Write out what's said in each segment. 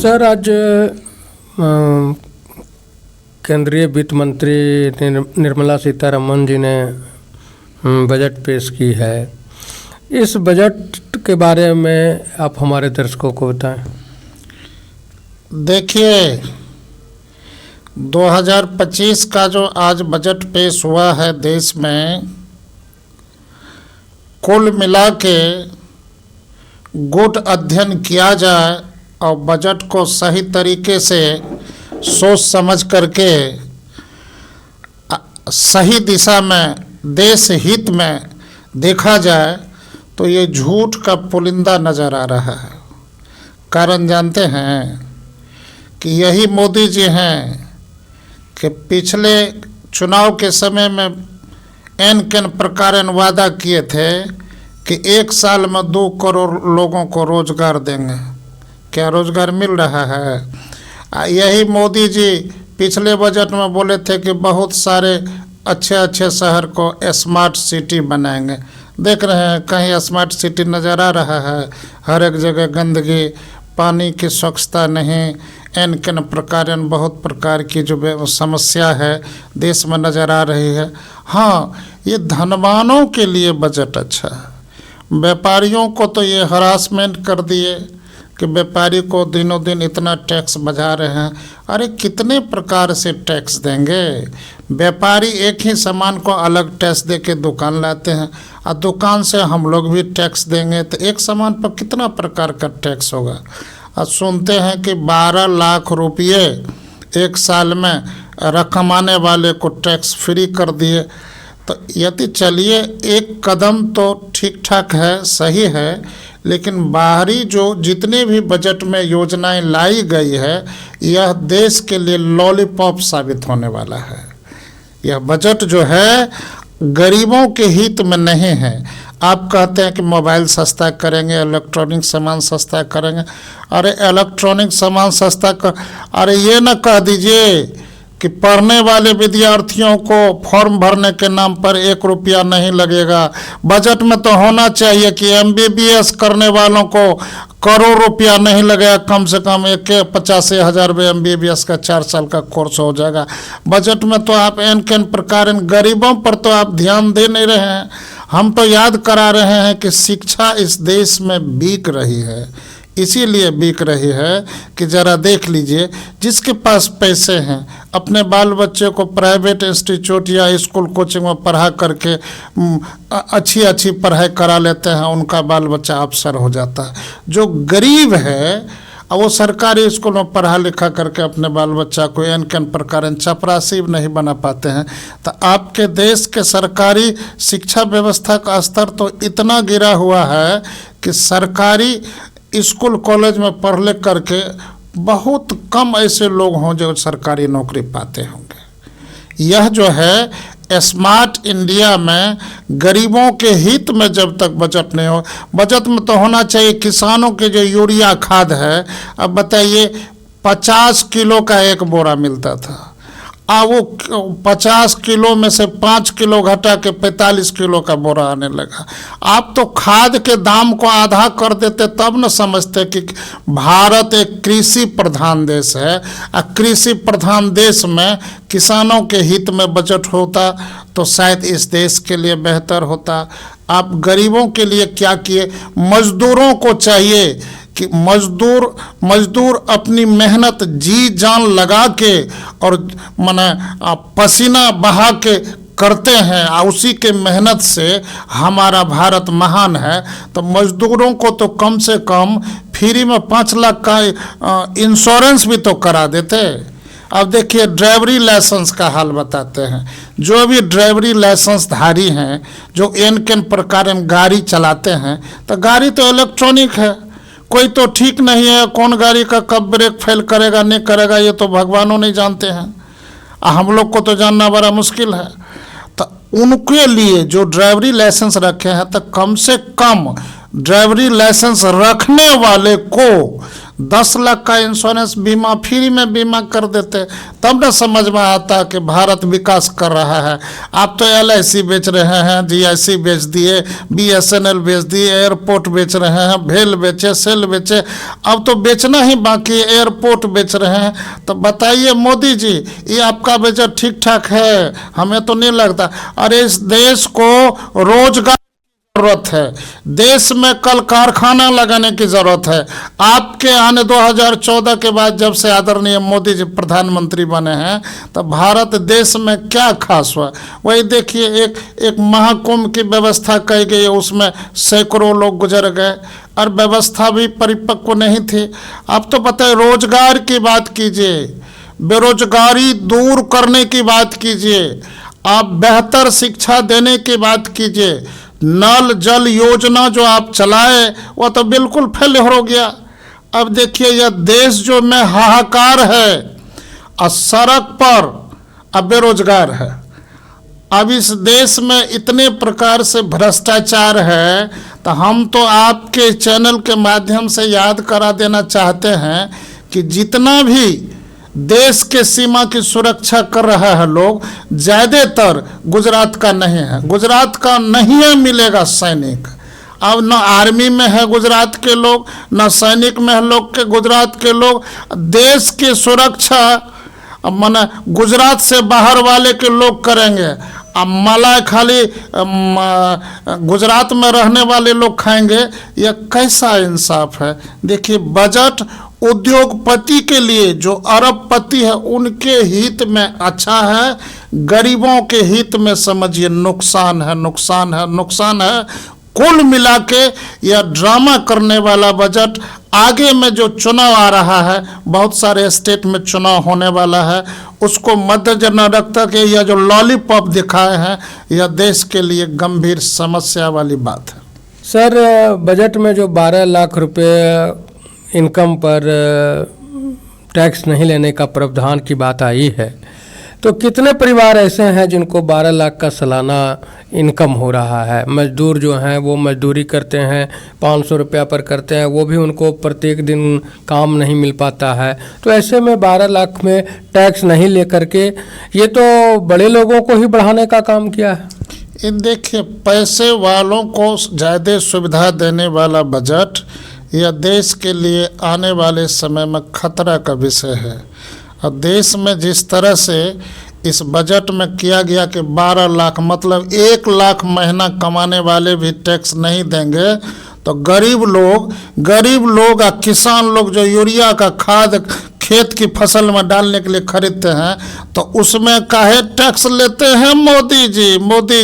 Sir, आज केंद्रीय वित्त मंत्री निर्मला सीतारमण जी ने बजट पेश की है। इस बजट के बारे में आप हमारे दर्शकों को बताएं। देखिए, 2025 का जो आज बजट पेश हुआ है देश में, कुल मिला के गुट अध्ययन किया जाए और बजट को सही तरीके से सोच समझ करके सही दिशा में देश हित में देखा जाए तो ये झूठ का पुलिंदा नज़र आ रहा है। कारण जानते हैं कि यही मोदी जी हैं कि पिछले चुनाव के समय में एन प्रकार वादा किए थे कि 1 साल में 2 करोड़ लोगों को रोजगार देंगे। क्या रोजगार मिल रहा है? यही मोदी जी पिछले बजट में बोले थे कि बहुत सारे अच्छे शहर को स्मार्ट सिटी बनाएंगे। देख रहे हैं कहीं स्मार्ट सिटी नज़र आ रहा है? हर एक जगह गंदगी, पानी की स्वच्छता नहीं, एन प्रकार बहुत प्रकार की जो समस्या है देश में नज़र आ रही है। हाँ, ये धनवानों के लिए बजट अच्छा है। व्यापारियों को तो ये हरासमेंट कर दिए कि व्यापारी को दिनों दिन इतना टैक्स बजा रहे हैं। अरे कितने प्रकार से टैक्स देंगे? व्यापारी एक ही सामान को अलग टैक्स दे के दुकान लाते हैं और दुकान से हम लोग भी टैक्स देंगे तो एक सामान पर कितना प्रकार का टैक्स होगा। और सुनते हैं कि 12 लाख रुपये 1 साल में कमाने वाले को टैक्स फ्री कर दिए। तो यदि चलिए एक कदम तो ठीक ठाक है, सही है, लेकिन बाहरी जो जितने भी बजट में योजनाएं लाई गई है यह देश के लिए लॉलीपॉप साबित होने वाला है। यह बजट जो है गरीबों के हित में नहीं है। आप कहते हैं कि मोबाइल सस्ता करेंगे, इलेक्ट्रॉनिक सामान सस्ता करेंगे। अरे इलेक्ट्रॉनिक सामान सस्ता अरे ये न कह दीजिए कि पढ़ने वाले विद्यार्थियों को फॉर्म भरने के नाम पर 1 रुपया नहीं लगेगा। बजट में तो होना चाहिए कि MBBS करने वालों को करोड़ रुपया नहीं लगेगा, कम से कम 85,000 में MBBS का 4 साल का कोर्स हो जाएगा। बजट में तो आप एन प्रकार गरीबों पर तो आप ध्यान दे नहीं रहे हैं। हम तो याद करा रहे हैं कि शिक्षा इस देश में बिक रही है। इसीलिए बिक रही है कि ज़रा देख लीजिए, जिसके पास पैसे हैं अपने बाल बच्चे को प्राइवेट इंस्टीट्यूट या स्कूल कोचिंग में पढ़ा करके अच्छी पढ़ाई करा लेते हैं, उनका बाल बच्चा अफसर हो जाता है। जो गरीब है वो सरकारी स्कूल में पढ़ा लिखा करके अपने बाल बच्चा को एन प्रकार चपरासी नहीं बना पाते हैं। तो आपके देश के सरकारी शिक्षा व्यवस्था का स्तर तो इतना गिरा हुआ है कि सरकारी स्कूल कॉलेज में पढ़ लिख करके बहुत कम ऐसे लोग हों जो सरकारी नौकरी पाते होंगे। यह जो है स्मार्ट इंडिया में गरीबों के हित में जब तक बजट नहीं हो, बजट में तो होना चाहिए किसानों के जो यूरिया खाद है। अब बताइए 50 किलो का एक बोरा मिलता था, वो 50 किलो में से 5 किलो घटा के 45 किलो का बोरा आने लगा। आप तो खाद के दाम को आधा कर देते तब न समझते कि भारत एक कृषि प्रधान देश है। कृषि प्रधान देश में किसानों के हित में बजट होता तो शायद इस देश के लिए बेहतर होता। आप गरीबों के लिए क्या किए? मजदूरों को चाहिए कि मजदूर अपनी मेहनत जी जान लगा के और पसीना बहा के करते हैं, उसी के मेहनत से हमारा भारत महान है। तो मजदूरों को तो कम से कम फ्री में 5 लाख का इंश्योरेंस भी तो करा देते। अब देखिए ड्राइवरी लाइसेंस का हाल बताते हैं। जो भी ड्राइवरी लाइसेंस धारी हैं जो एन प्रकार गाड़ी चलाते हैं, तो गाड़ी तो इलेक्ट्रॉनिक है, कोई तो ठीक नहीं है। कौन गाड़ी का कब ब्रेक फेल करेगा नहीं करेगा ये तो भगवानों नहीं जानते हैं, हम लोग को तो जानना बड़ा मुश्किल है। तो उनके लिए जो ड्राइवरी लाइसेंस रखे हैं तो कम से कम ड्राइवरी लाइसेंस रखने वाले को 10 लाख का इंश्योरेंस बीमा फ्री में बीमा कर देते, तब न समझ में आता कि भारत विकास कर रहा है। आप तो LIC बेच रहे हैं, GIC बेच दिए, BSNL बेच दिए, एयरपोर्ट बेच रहे हैं, भेल बेचे, सेल बेचे, अब तो बेचना ही बाकी है, एयरपोर्ट बेच रहे हैं। तो बताइए मोदी जी, ये आपका बजट ठीक ठाक है? हमें तो नहीं लगता। अरे इस देश को रोजगार जरूरत है, देश में कल कारखाना लगाने की जरूरत है। आपके आने 2014 के बाद जब से आदरणीय मोदी जी प्रधानमंत्री बने हैं, तो भारत देश में क्या खास हुआ? वही देखिए, एक महाकुंभ की व्यवस्था की गई, उसमें सैकड़ों लोग गुजर गए और व्यवस्था भी परिपक्व नहीं थी। अब तो पता है, रोजगार की बात कीजिए, बेरोजगारी दूर करने की बात कीजिए, आप बेहतर शिक्षा देने की बात कीजिए, नल जल योजना जो आप चलाए वह तो बिल्कुल फेल हो गया। अब देखिए, यह देश जो में हाहाकार है और सड़क पर अब बेरोजगार है। अब इस देश में इतने प्रकार से भ्रष्टाचार है, तो हम तो आपके चैनल के माध्यम से याद करा देना चाहते हैं कि जितना भी देश के सीमा की सुरक्षा कर रहा है लोग, ज़्यादातर गुजरात का नहीं है। गुजरात का नहीं है मिलेगा सैनिक। अब न आर्मी में है गुजरात के लोग, न सैनिक में है लोग के गुजरात के लोग। देश की सुरक्षा माने गुजरात से बाहर वाले के लोग करेंगे, अब मलाई खाली गुजरात में रहने वाले लोग खाएंगे। यह कैसा इंसाफ है? देखिए, बजट उद्योगपति के लिए जो अरबपति है उनके हित में अच्छा है, गरीबों के हित में समझिए नुकसान है, नुकसान है, नुकसान है। कुल मिला के यह ड्रामा करने वाला बजट, आगे में जो चुनाव आ रहा है, बहुत सारे स्टेट में चुनाव होने वाला है, उसको मद्देनजर रखते के यह जो लॉलीपॉप दिखाए हैं, यह देश के लिए गंभीर समस्या वाली बात है। सर, बजट में जो 12 लाख रुपए इनकम पर टैक्स नहीं लेने का प्रावधान की बात आई है, तो कितने परिवार ऐसे हैं जिनको 12 लाख का सालाना इनकम हो रहा है? मजदूर जो हैं वो मजदूरी करते हैं, 500 रुपया पर करते हैं, वो भी उनको प्रत्येक दिन काम नहीं मिल पाता है। तो ऐसे में 12 लाख में टैक्स नहीं लेकर के ये तो बड़े लोगों को ही बढ़ाने का काम किया है। ये देखिए, पैसे वालों को ज़्यादा सुविधा देने वाला बजट यह देश के लिए आने वाले समय में खतरा का विषय है। और देश में जिस तरह से इस बजट में किया गया कि 12 लाख मतलब 1 लाख महीना कमाने वाले भी टैक्स नहीं देंगे, तो गरीब लोग और किसान लोग जो यूरिया का खाद खेत की फसल में डालने के लिए खरीदते हैं, तो उसमें काहे टैक्स लेते हैं मोदी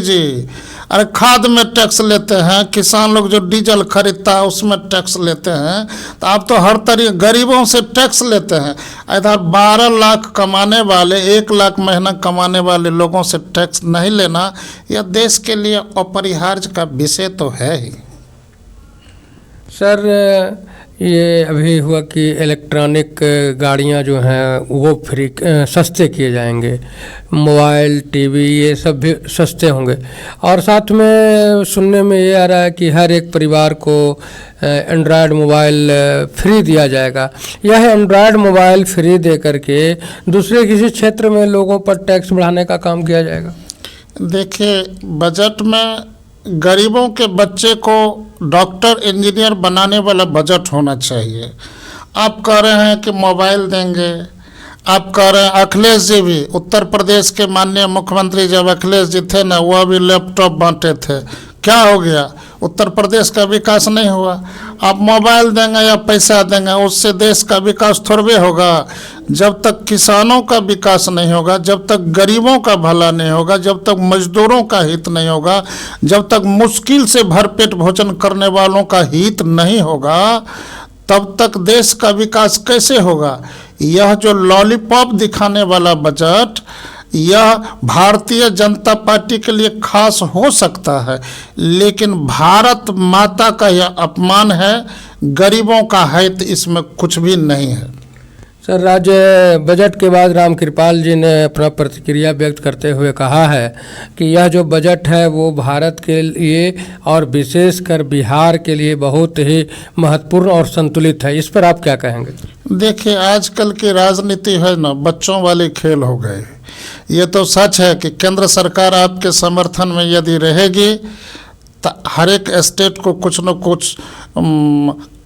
जी? अरे खाद में टैक्स लेते हैं, किसान लोग जो डीजल खरीदता है उसमें टैक्स लेते हैं। तो आप तो हर तरीके गरीबों से टैक्स लेते हैं। इधर 12 लाख कमाने वाले, 1 लाख महीना कमाने वाले लोगों से टैक्स नहीं लेना, यह देश के लिए अपरिहार्य का विषय तो है ही। सर, ये अभी हुआ कि इलेक्ट्रॉनिक गाड़ियां जो हैं वो फ्री सस्ते किए जाएंगे, मोबाइल टीवी ये सब भी सस्ते होंगे, और साथ में सुनने में ये आ रहा है कि हर एक परिवार को एंड्रॉयड मोबाइल फ्री दिया जाएगा। यह एंड्रॉयड मोबाइल फ्री दे करके दूसरे किसी क्षेत्र में लोगों पर टैक्स बढ़ाने का काम किया जाएगा। देखिए, बजट में गरीबों के बच्चे को डॉक्टर इंजीनियर बनाने वाला बजट होना चाहिए। आप कह रहे हैं कि मोबाइल देंगे, आप कह रहे हैं अखिलेश जी भी, उत्तर प्रदेश के माननीय मुख्यमंत्री जब अखिलेश जी थे ना, वह भी लैपटॉप बांटे थे। क्या हो गया? उत्तर प्रदेश का विकास नहीं हुआ। आप मोबाइल देंगे या पैसा देंगे, उससे देश का विकास थोड़े होगा। जब तक किसानों का विकास नहीं होगा, जब तक गरीबों का भला नहीं होगा, जब तक मजदूरों का हित नहीं होगा, जब तक मुश्किल से भरपेट भोजन करने वालों का हित नहीं होगा, तब तक देश का विकास कैसे होगा? यह जो लॉलीपॉप दिखाने वाला बजट, यह भारतीय जनता पार्टी के लिए खास हो सकता है, लेकिन भारत माता का यह अपमान है। गरीबों का हित इसमें कुछ भी नहीं है। सर, राज्य बजट के बाद रामकृपाल जी ने अपना प्रतिक्रिया व्यक्त करते हुए कहा है कि यह जो बजट है वो भारत के लिए और विशेषकर बिहार के लिए बहुत ही महत्वपूर्ण और संतुलित है। इस पर आप क्या कहेंगे? देखिए, आजकल की राजनीति है ना, बच्चों वाले खेल हो गए। ये तो सच है कि केंद्र सरकार आपके समर्थन में यदि रहेगी तो हर एक स्टेट को कुछ न कुछ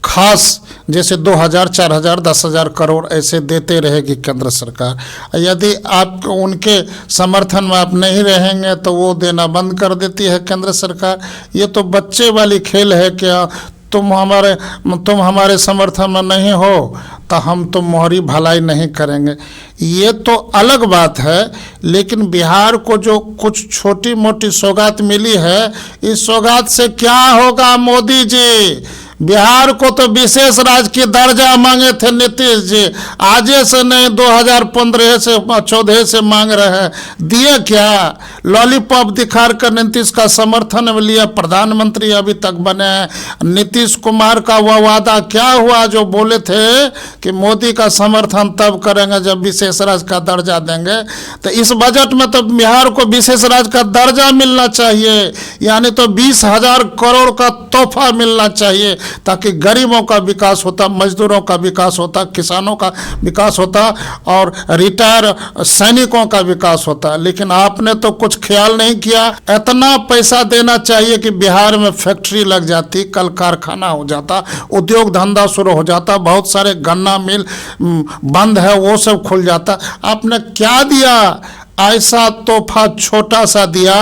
खास, जैसे 2000, 4000, 10,000 करोड़ ऐसे देते रहेगी केंद्र सरकार। यदि आप उनके समर्थन में आप नहीं रहेंगे तो वो देना बंद कर देती है केंद्र सरकार। ये तो बच्चे वाली खेल है कि तुम हमारे समर्थन में नहीं हो तो हम तुम्हारी भलाई नहीं करेंगे। ये तो अलग बात है, लेकिन बिहार को जो कुछ छोटी मोटी सौगात मिली है, इस सौगात से क्या होगा मोदी जी? बिहार को तो विशेष राज्य की दर्जा मांगे थे नीतीश जी, आजे से नहीं 2015 से 14 से मांग रहे हैं, दिए क्या? लॉलीपॉप दिखा कर नीतीश का समर्थन लिया, प्रधानमंत्री अभी तक बने हैं। नीतीश कुमार का वह वादा क्या हुआ जो बोले थे कि मोदी का समर्थन तब करेंगे जब विशेष राज्य का दर्जा देंगे? तो इस बजट में तो बिहार को विशेष राज्य का दर्जा मिलना चाहिए, यानी तो 20,000 करोड़ का तोहफा मिलना चाहिए, ताकि गरीबों का विकास होता, मजदूरों का विकास होता, किसानों का विकास होता और रिटायर सैनिकों का विकास होता। लेकिन आपने तो कुछ ख्याल नहीं किया। इतना पैसा देना चाहिए कि बिहार में फैक्ट्री लग जाती, कल कारखाना हो जाता, उद्योग धंधा शुरू हो जाता, बहुत सारे गन्ना मिल बंद है वो सब खुल जाता। आपने क्या दिया? ऐसा तोहफा छोटा सा दिया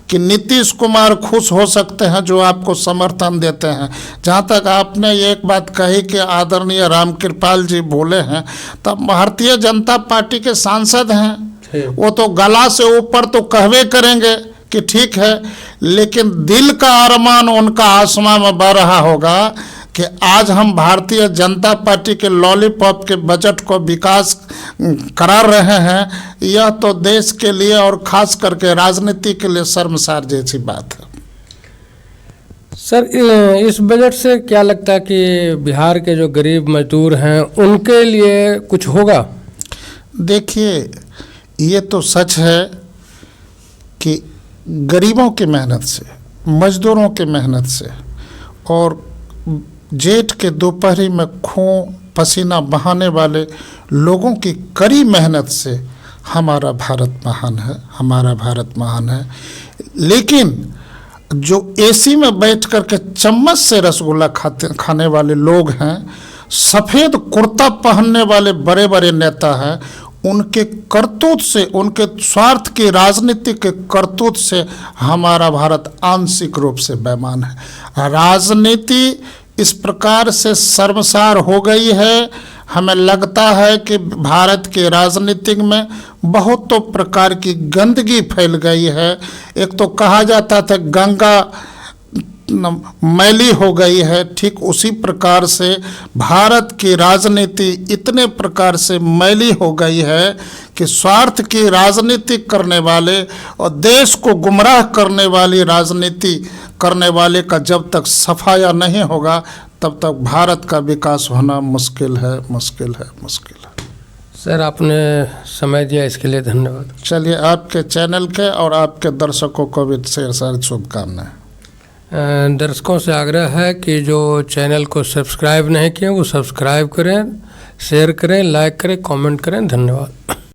कि नीतीश कुमार खुश हो सकते हैं जो आपको समर्थन देते हैं। जहाँ तक आपने एक बात कही कि आदरणीय रामकृपाल जी बोले हैं, तब भारतीय जनता पार्टी के सांसद हैं, वो तो गला से ऊपर तो कहवे करेंगे कि ठीक है, लेकिन दिल का अरमान उनका आसमां में बह रहा होगा कि आज हम भारतीय जनता पार्टी के लॉलीपॉप के बजट को विकास करा रहे हैं। यह तो देश के लिए और खास करके राजनीति के लिए शर्मसार जैसी बात है। सर, इस बजट से क्या लगता है कि बिहार के जो गरीब मजदूर हैं उनके लिए कुछ होगा? देखिए, ये तो सच है कि गरीबों की मेहनत से, मजदूरों की मेहनत से और जेठ के दोपहरी में खून पसीना बहाने वाले लोगों की कड़ी मेहनत से हमारा भारत महान है, हमारा भारत महान है। लेकिन जो एसी में बैठ कर के चम्मच से रसगुल्ला खाने वाले लोग हैं, सफ़ेद कुर्ता पहनने वाले बड़े बड़े नेता हैं, उनके करतूत से, उनके स्वार्थ की राजनीति के करतूत से हमारा भारत आंशिक रूप से बेईमान है। राजनीति इस प्रकार से शर्मसार हो गई है, हमें लगता है कि भारत के राजनीतिक में बहुत तो प्रकार की गंदगी फैल गई है। एक तो कहा जाता था गंगा मैली हो गई है, ठीक उसी प्रकार से भारत की राजनीति इतने प्रकार से मैली हो गई है कि स्वार्थ की राजनीति करने वाले और देश को गुमराह करने वाली राजनीति करने वाले का जब तक सफाया नहीं होगा तब तक भारत का विकास होना मुश्किल है, मुश्किल है, मुश्किल है। सर, आपने समय दिया इसके लिए धन्यवाद। चलिए, आपके चैनल के और आपके दर्शकों को भी ढेर सारी शुभकामनाएं। दर्शकों से आग्रह है कि जो चैनल को सब्सक्राइब नहीं किए वो सब्सक्राइब करें, शेयर करें, लाइक करें, कमेंट करें। धन्यवाद।